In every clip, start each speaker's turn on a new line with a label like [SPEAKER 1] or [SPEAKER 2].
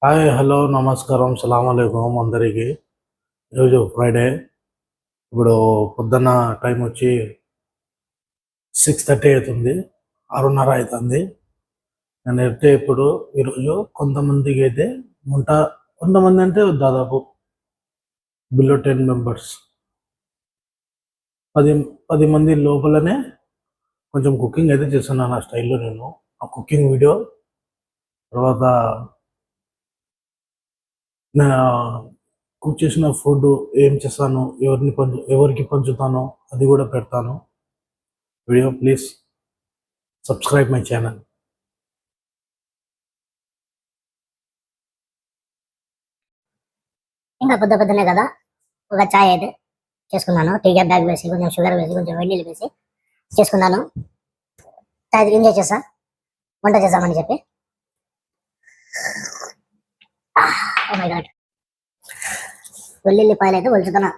[SPEAKER 1] Hi hello నమస్కారం సలాం అలైకుం అందరికీ. ఈరోజు ఫ్రైడే. ఇప్పుడు పొద్దున్న టైం వచ్చి 6:30 అవుతుంది, 6:30 అవుతుంది. నేనైతే ఇప్పుడు ఈరోజు కొంతమందికి అయితే వంట, కొంతమంది అంటే దాదాపు బిలో 10 మెంబర్స్, 10 మంది లోపలనే కొంచెం కుకింగ్ అయితే చేస్తున్నాను ఆ స్టైల్లో. నేను ఆ కుకింగ్ వీడియో తర్వాత నా కుక్ చేసిన ఫుడ్ ఏం చేస్తాను, ఎవరికి పంచుతానో అది కూడా పెడతాను video. Please subscribe my channel.
[SPEAKER 2] ఇంకా పొద్దునే కదా ఒక చాయ్ అయితే చేసుకున్నాను. టీ బ్యాగ్ వేసి కొంచెం షుగర్ వేసి కొంచెం వెన్నీళ్ళు వేసి చేసుకున్నాను. చాయ్ ఎంజాయ్ చేసా, వంట చేద్దామని చెప్పి. ఓ మై గాడ్, వెల్లుల్లిపాయలు అయితే ఒలుచుతున్నా.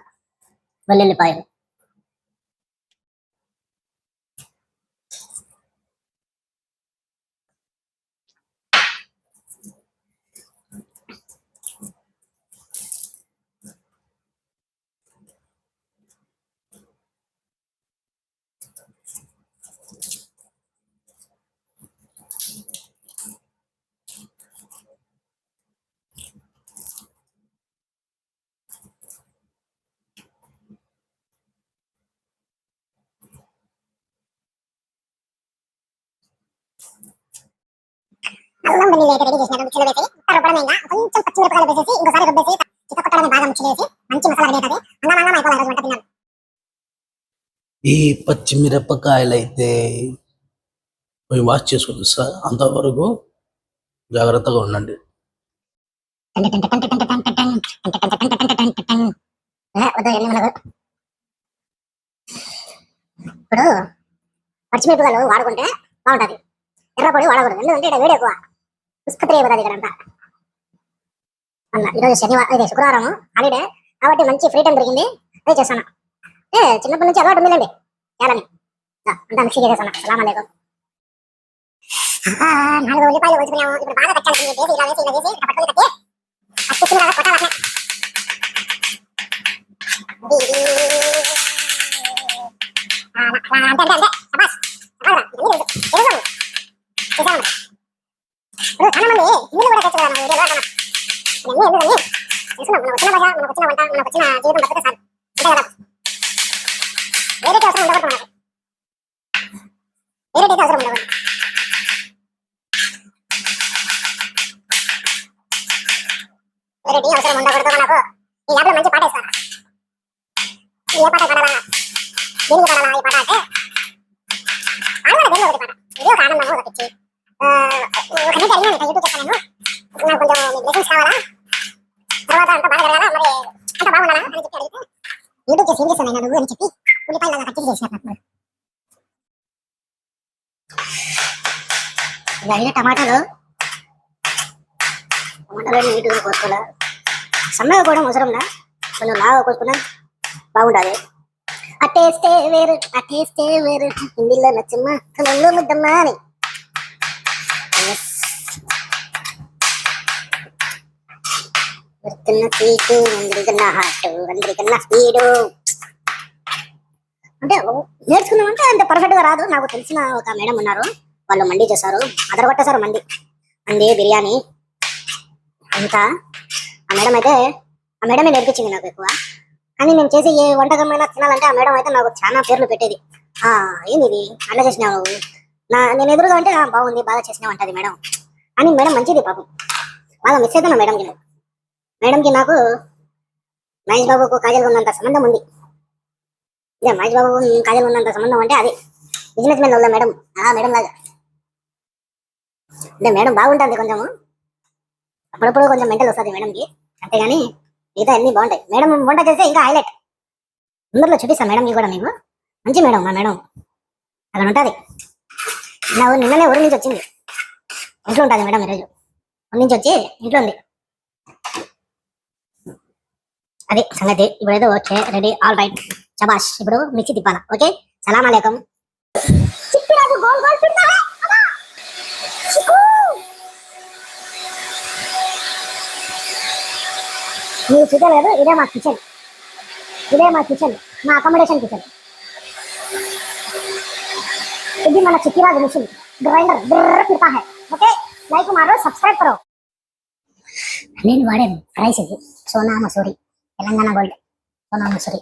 [SPEAKER 2] వెల్లుల్లిపాయలు అల్లం వెల్లుల్లి అయితే రెడీ చేసినాను. మిక్సీలో వేసి రుబ్బడమేగా కొంచెం పచ్చిమిరపకాయలు వేసేసి ఇంకోసారి రుబ్బేసి చిక్కకొట్టడమే బాగా మిక్సీ చేసి మంచి మసాలా రెడీ అవుతుంది. అన్నం అయిపోవాలి వంట తిన్నాను.
[SPEAKER 1] ఈ పచ్చిమిరపకాయలు అయితే పోయి వాష్ చేసుకుని సార్, అంతవరకు జాగ్రత్తగా ఉండండి.
[SPEAKER 2] ఇప్పుడు పచ్చిమిరపకాయలు వాడుకుంటే బాగుంటది, ఎర్రపొడి వాడకూడదు. ఎందుకంటే ఇక్కడ వేడి ఎక్కువ, ఉసుకత్రి అయిపోతుంది ఇక్కడ అంతా. అలా ఈరోజు శనివారం, ఇది శుక్రవారం హాలిడే కాబట్టి మంచి ఫ్రీ టైం దొరికింది, అదే చేస్తాను. చిన్నప్పటి నుంచి అలవాటు ఉందిలేండి చేయాలని. అంతా మిక్సీ చేసేస్తాను. సలాం అలైకుం. 4 ఉల్లిపాయలు వేసుకున్నాము. ఇప్పుడు బాగా కట్టాలి, ఇలా వేసి పట్టుకుని కట్టి కొట్టాలి. అంతే సబాస్. ఇప్పుడు చాలా మంది ఇల్లు కూడా తెచ్చుకోవాలి. మనకు వచ్చిన భాష, మనకు వచ్చిన వంట, మనకు వచ్చిన జీవితం బతికితే సార్ అంతే కదా. వేరే అవసరం ఉండకూడదు మనకు, వేరే అవసరం ఉండకూడదు. వేరే అవసరం ఉండకూడదు మనకు. ఈ యాప్లో మంచి పాట ఇస్తాను. ఏ పాట పాడాలా, దేనికి పాడాలా ఈ పాట అంటే ఆడవాళ్ళ దేని ఒకటి పాట. ఇది ఒక ఆనందము, ఒక పిచ్చి. ఒక నీటి అడిగినా నేను యూట్యూబ్ చేస్తాను. నాకు కొంచెం బ్లెస్సింగ్స్ కావాలా, తర్వాత అంత బాగా జరగాల, మరి అంత బాగుండాలా అని చెప్పి అడిగితే యూట్యూబ్ చేసి ఏం చేస్తాను నువ్వు అని చెప్పి ఉల్లిపాయలు కట్ చేసి చేసినప్పుడు ఇలా టమాటాలు నీట్గా కోసుకోవాలి. సన్నగా కూడా అవసరంలా, కొంచెం లాగా కోసుకున్నా బాగుంటుంది. ఆ టేస్టే వేరు, ఆ టేస్టే వేరు, హిందీలో నచ్చమ్మా కళ్ళల్లో ముద్దమ్మా అని. స్వీటు అందరికన్నా హాట్, అందరికన్నా స్పీడు. అంటే నేర్చుకున్నామంటే అంత పర్ఫెక్ట్ గా రాదు. నాకు తెలిసిన ఒక మేడం ఉన్నారు, వాళ్ళు మండి చేస్తారు, అదరగొట్టేశారు. మండి బిర్యానీ అంతా ఆ మేడం అయితే, ఆ మేడమే నేర్పించింది నాకు ఎక్కువ. కానీ నేను చేసి ఏ వంటకమైనా తినాలంటే ఆ మేడం అయితే నాకు చాలా పేర్లు పెట్టేది. ఏంది ఇది అట్లా చేసినావు, నేను ఎదురుగా అంటే బాగుంది, బాగా చేసినావు అంటది మేడం. అని మేడం మంచిది పాపం, బాగా మిస్ అవుతున్నా మేడంకి నాకు మహేష్ బాబుకు కాజల్ ఉన్నంత సంబంధం ఉంది. ఇదే మహేష్ బాబు కాజల్ ఉన్నంత సంబంధం అంటే అది బిజినెస్ మెన్ వల్ల మేడం, మేడం లాగా. అంటే మేడం బాగుంటుంది కొంచెము, అప్పుడప్పుడు కొంచెం మెంటల్ వస్తుంది మేడంకి, అంతేగాని మిగతా అన్ని బాగుంటాయి. మేడం వంట చేస్తే ఇంకా హైలైట్. అందరిలో చూపిస్తాను మేడంకి కూడా. మీకు మంచి మేడం, మా మేడం అక్కడ ఉంటుంది. నిన్ననే ఊరి నుంచి వచ్చింది, ఇంట్లో ఉంటుంది మేడం. ఈరోజు ఊరి నుంచి వచ్చి ఇంట్లో ఉంది. అది సంగతి. ఇప్పుడు ఏదో ఓకే, రెడీ, ఆల్ రైట్, శబాష్. ఇప్పుడు మిక్సీ తిప్పాలా. ఓకే, సలాం అలైకుం. మీ కిచెన్ లేదు, ఇదే మా కిచెన్. ఇదే మా కిచెన్, మా అకామిడేషన్ కిచెన్. ఇది మన చిక్కిరాజు మిషన్ గ్రైండర్ బిర్ర పిడతా హై. ఓకే, లైక్ మారో, సబ్స్క్రైబ్ కరో. నేను వాడాను రైస్ ఇది సోనా మసూరి, తెలంగాణ గోల్డ్ సోనా మసూరి.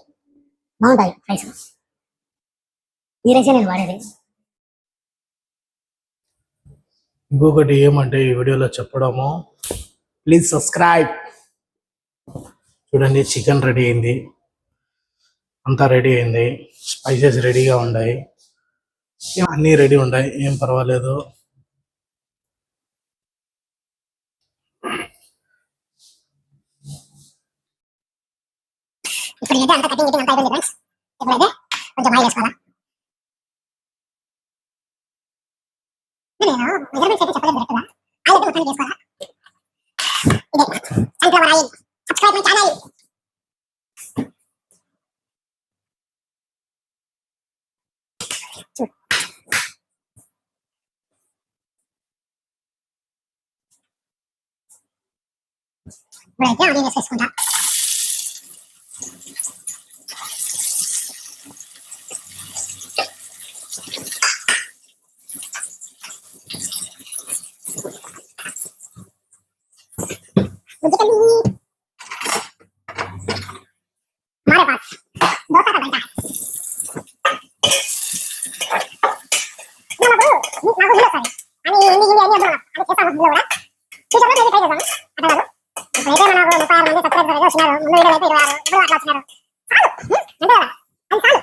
[SPEAKER 2] బాగుంటాయి రైస్. ఈ రైసే నేను వాడేది.
[SPEAKER 1] ఇంకొకటి ఏమంటే ఈ వీడియోలో చెప్పడము, ప్లీజ్ సబ్స్క్రైబ్. చూడండి, చికెన్ రెడీ అయింది, అంతా రెడీ అయింది, స్పైసెస్ రెడీగా ఉన్నాయి, అన్నీ రెడీ ఉన్నాయి, ఏం పర్వాలేదు.
[SPEAKER 2] ఇప్పుడైతే అంత కటింగ్ గిటింగ్ అంతా అయిపోయింది ఫ్రెండ్స్. ఇప్పుడైతే కొంచెం ఆయిల్ వేసుకోవాలా. నేను మెజర్మెంట్స్ అయితే చెప్పలేదు కరెక్ట్గా. ఆయిల్ అయితే మొత్తం వేసుకోవాలా. ఇదే sunflower oil. Subscribe my channel. ఇప్పుడైతే ఆనియన్ వేసుకుంటా. हमारे पास डोसा का घंटा है. నాకు హిలో సారీ అని హిందీ అన్ని అర్థం అది చేస్తాను హిలో కూడా ఫ్యూచర్లో నేను ట్రై చేస్తాను అట్లా కాదు. ఇప్పుడైతే మనకు 36 మంది సబ్స్క్రైబర్స్ వచ్చినారు. ముందు వీడియోలో అయితే 26 ఇప్పుడు అట్లా వచ్చినారు. చాలు అంతే కదా, అది చాలు.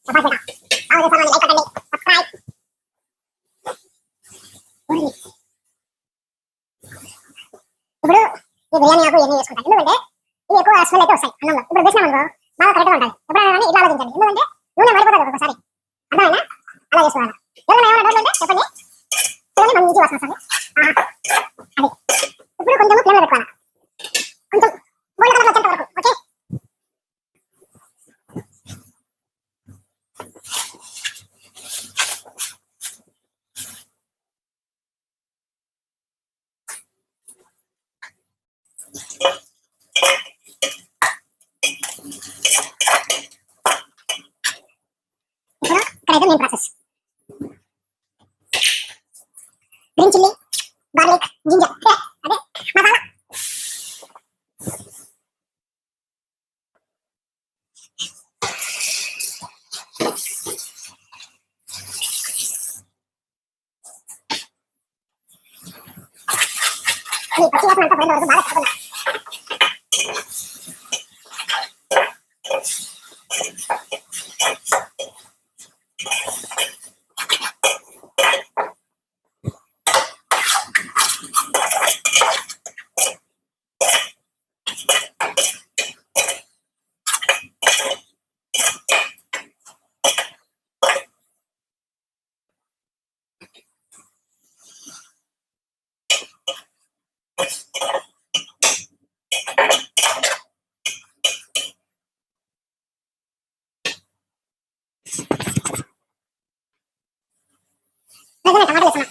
[SPEAKER 2] చపాతీ బాగా చేస్తాను. లైక్ కొట్టండి, సబ్స్క్రైబ్. ఇప్పుడు ఈ బిర్యానీ ఆకు ఇవన్నీ వేసుకుంటాను, ఎందుకంటే ఇవి ఎక్కువ స్మెల్ అయితే వస్తాయి అన్నంలో. ఇప్పుడు వేసినాం అనుకో బాగా కరెక్ట్గా ఉంటుంది. ఎప్పుడైనా కానీ ఇట్లా ఆలోచించండి, ఎందుకంటే నూనె మారిపోతుంది ఒకసారి. అర్థమైనా? అలా చేసుకోవాలి. ఎవరైనా ఏమైనా డౌట్లు ఉంటే చెప్పండి, చూడండి మంచి వాసన వస్తుంది. అది ఇప్పుడు కొంచెం ఫ్లేమ్లో పెట్టుకోవాలి, కొంచెం గోల్డ్ కలర్ వచ్చేంత వరకు. ఓకే, ఇక్కడైతే main process green chilli, garlic, ginger, అదే మసాలా. అది పచ్చి వాసన అంతా పోయిన వరకు బాగా కలుపుకోవాలి. నిజమే, టమాటాలు వేస్తున్నా.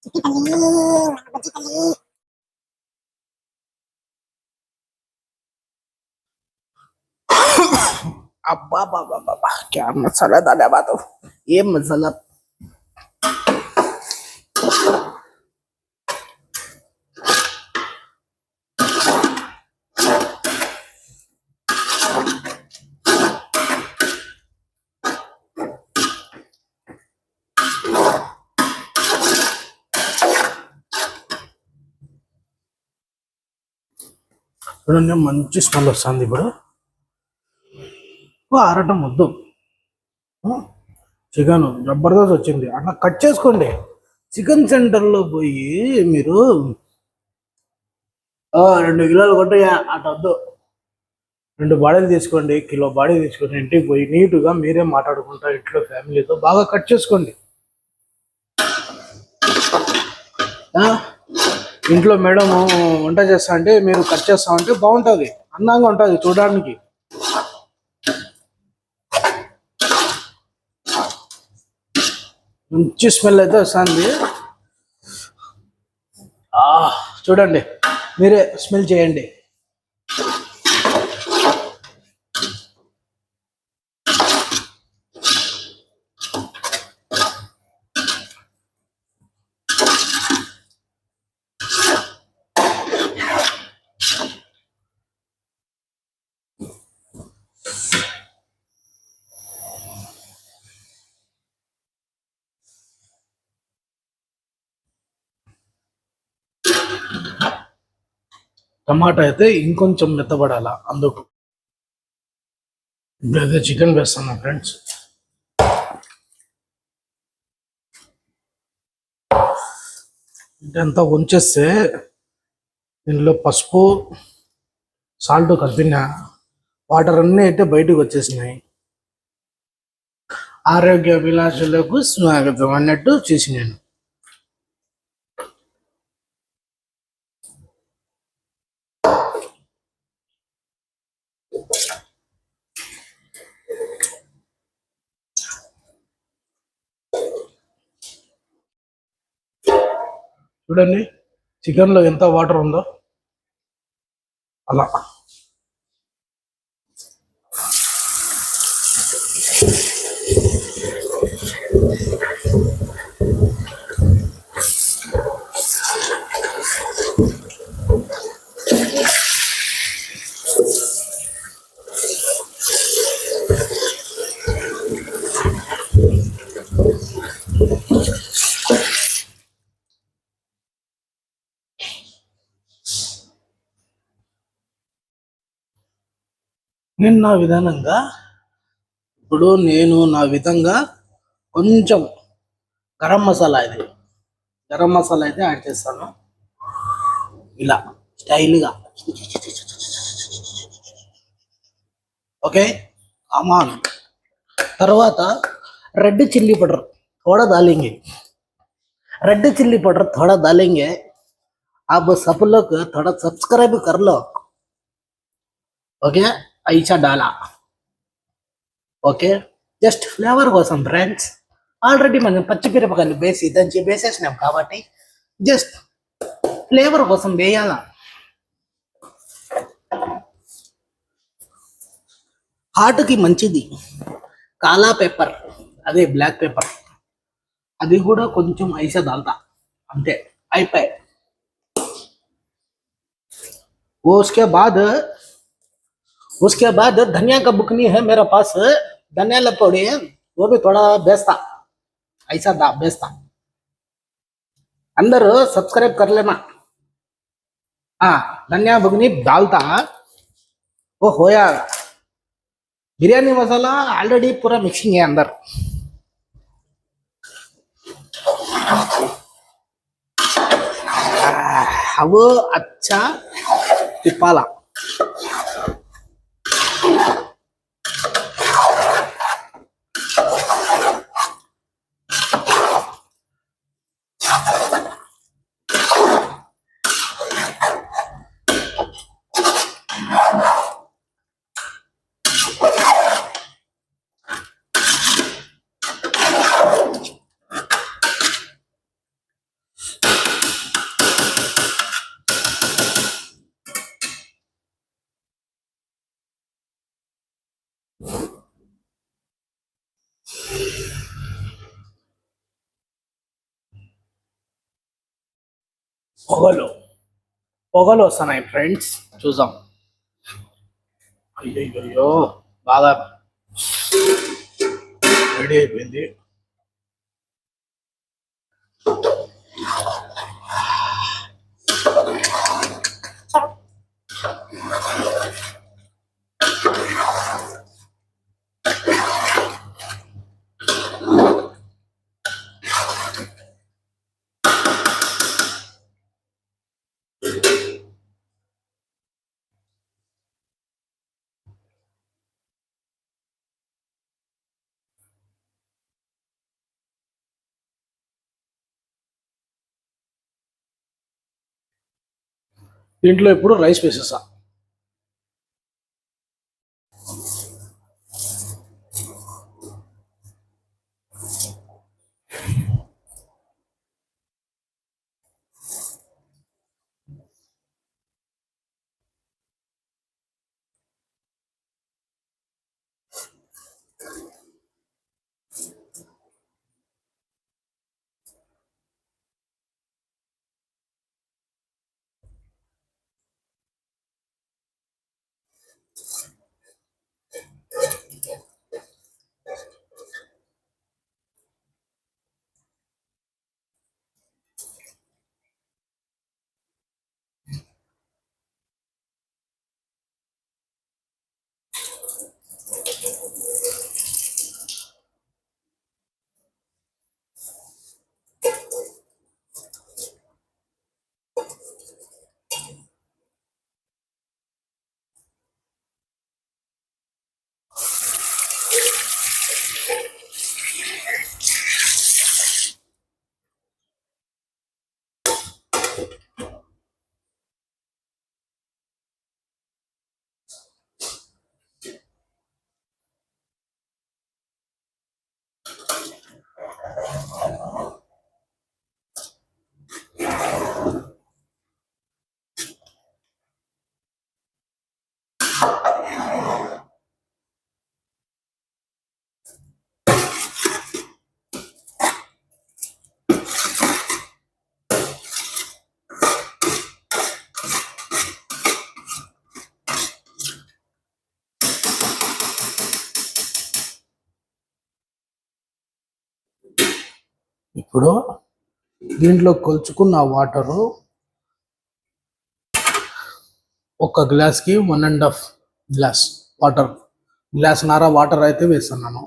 [SPEAKER 2] చిట్టి తల్లి, బుజ్జి తల్లి.
[SPEAKER 1] అబ్బా బాబా బాబా, క్యా మసాలా దాదా బాతో, ఏ మసాలా. చూడండి, మంచి స్మెల్ వస్తుంది. ఇప్పుడు ఆరటం వద్దు, చికెన్ జబర్దస్త్ వచ్చింది. అట్లా కట్ చేసుకోండి. చికెన్ సెంటర్లో పోయి మీరు 2 కిలోలు కొట్టయ్యా అటు వద్దు. 2 బాడీలు తీసుకోండి, కిలో బాడీ తీసుకోండి, ఇంటికి పోయి నీట్గా మీరే మాట్లాడుకుంటా ఇంట్లో ఫ్యామిలీతో బాగా కట్ చేసుకోండి. ఇంట్లో మేడం వంట చేస్తా అంటే మీరు కట్ చేస్తా ఉంటే బాగుంటుంది, అందంగా ఉంటుంది చూడడానికి. మంచి స్మెల్ అయితే వస్తుంది. చూడండి, మీరే స్మెల్ చేయండి. టమాటా అయితే ఇంకొంచెం మెత్తబడాల, అందుకు. ఇప్పుడైతే చికెన్ వేస్తాను ఫ్రెండ్స్. ఇదంతా ఉంచేస్తే దీనిలో పసుపు సాల్ట్ కలిపిన వాటర్ అన్నీ అయితే బయటకు వచ్చేసినాయి. ఆరోగ్య అభిలాషులకు స్వాగతం అన్నట్టు చేసి నేను చూడండి చికెన్లో ఎంత వాటర్ ఉందో అలా. నేను నా విధానంగా ఇప్పుడు నేను నా విధంగా కొంచెం గరం మసాలా అయితే యాడ్ చేస్తాను ఇలా స్టైల్గా. ఓకే, అమాన్. తర్వాత రెడ్ चिल्ली पाउडर थोड़ा डालेंगे, रेड चिल्ली पाउडर थोड़ा डालेंगे. आप सब लोग थोड़ा सब्सक्राइब कर लो. ఓకే, ఐచా డాలా. ఓకే, జస్ట్ ఫ్లేవర్ కోసం ఫ్రెండ్స్. ఆల్రెడీ మనం పచ్చిమిరపకాయలు వేసేసినాం కాబట్టి జస్ట్ ఫ్లేవర్ కోసం వేయాలా. హార్ట్కి మంచిది. కాలా పెప్పర్, అదే బ్లాక్ పెప్పర్, అది కూడా కొంచెం ఐసా దాల్తా, అంతే అయిపోయి. उसके बाद धनिया का बुकनी है मेरे पास, धनिया लपौड़ी है, वो भी थोड़ा बेचता, ऐसा बेचता. अंदर सब्सक्राइब कर लेना. हाँ, धनिया बुकनी डालता, वो होया. बिरयानी मसाला ऑलरेडी पूरा मिक्सिंग है अंदर. अब अच्छा तिप्पाला. పొగలు వస్తున్నాయి ఫ్రెండ్స్, చూద్దాం. అయ్యో బాగా రెడీ అయిపోయింది. దీంట్లో ఇప్పుడు రైస్ వేసేసా. ఇప్పుడు దీంట్లో కొలుచుకున్న వాటరు ఒక గ్లాస్కి 1.5 గ్లాస్ వాటర్, గ్లాస్ నార వాటర్ అయితే వేస్తున్నాను.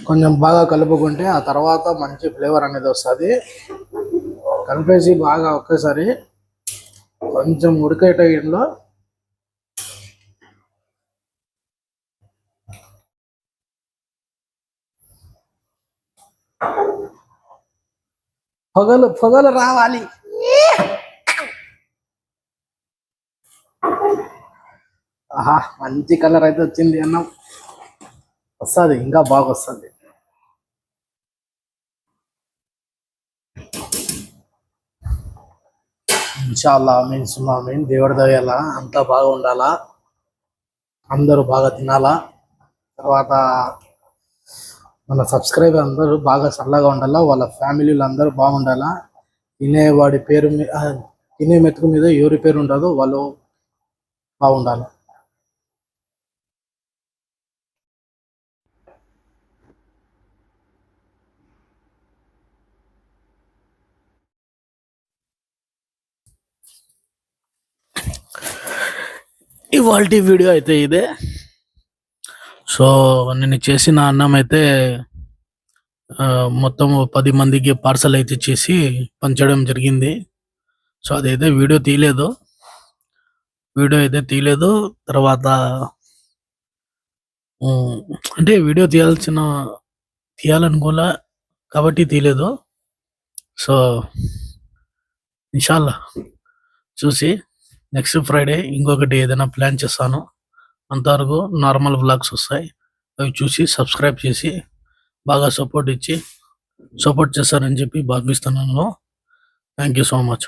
[SPEAKER 1] కొంచెం బాగా కలుపుకుంటే ఆ తర్వాత మంచి ఫ్లేవర్ అనేది వస్తుంది. కలిపేసి బాగా ఒకేసారి కొంచెం ఉడికే టైంలో పొగలు రావాలి. ఆహా, మంచి కలర్ అయితే వచ్చింది. అన్నం వస్తుంది, ఇంకా బాగా వస్తుంది. ఇన్షాల్లా మీన్ దేవుడి దయల అంతా బాగా ఉండాలా, అందరూ బాగా తినాలా. తర్వాత మన సబ్స్క్రైబర్ అందరూ బాగా చల్లగా ఉండాలా, వాళ్ళ ఫ్యామిలీలు అందరూ బాగుండాలా. తినేవాడి పేరు మీద, తినే మెతుకు మీద ఎవరి పేరు ఉండదో వాళ్ళు బాగుండాలి. ఇవాళ వీడియో అయితే ఇదే. సో నేను చేసిన అన్నం అయితే మొత్తం 10 మందికి పార్సల్ అయితే చేసి పంచడం జరిగింది. సో అదైతే వీడియో అయితే తీయలేదు. తర్వాత అంటే వీడియో తీయాలనుకోలే కాబట్టి తీయలేదు. సో ఇన్షాల్లా చూసి నెక్స్ట్ ఫ్రైడే ఇంకొకటి ఏదైనా ప్లాన్ చేస్తాను. అంతవరకు నార్మల్ వ్లాగ్స్ వస్తాయి, అవి చూసి సబ్స్క్రైబ్ చేసి బాగా సపోర్ట్ చేస్తారని చెప్పి భావిస్తున్నాను. Thank you so much.